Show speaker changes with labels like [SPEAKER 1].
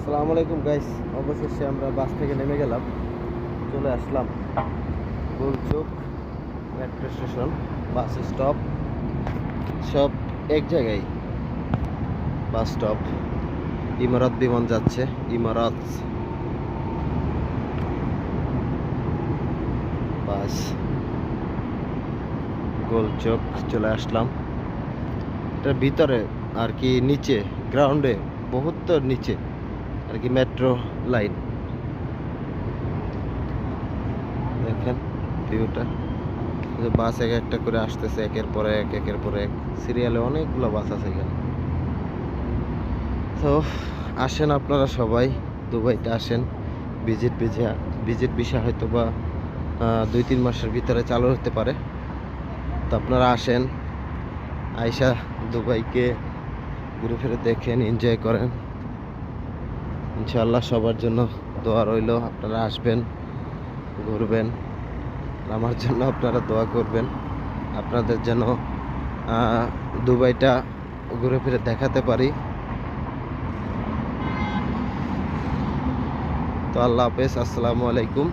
[SPEAKER 1] আসসালামু আলাইকুম গাইস, অবশেষে আমরা বাস থেকে নেমে গেলাম, চলে আসলাম গোলচোক মেট্রো স্টেশন। বাস স্টপ সব এক জায়গায়। বাস স্টপ ইমারত বিমান যাচ্ছে, ইমারত বাস। গোলচোক চলে আসলাম। এটার ভিতরে আর কি, নিচে গ্রাউন্ডে বহুত নিচে আর কি মেট্রো লাইন। দেখেন ভিউটা, বাস এক একটা করে আসতেছে, একের পর এক একের পর এক সিরিয়ালে অনেকগুলো বাস আছে এখানে। তো আসেন আপনারা সবাই দুবাইতে আসেন, ভিজিট ভিসা হয়তো বা 2-3 মাসের ভিতরে চালু হতে পারে। তো আপনারা আসেন, আইসা দুবাইকে ঘুরে ফিরে দেখেন, এনজয় করেন। ইনশাআল্লাহ সবার জন্য দোয়া রইল, আপনারা আসবেন, ঘুরবেন। আমার জন্য আপনারা দোয়া করবেন, আপনাদের যেন দুবাইটা ঘুরে ফিরে দেখাতে পারি। তো আল্লাহ হাফেজ, আসসালামু আলাইকুম।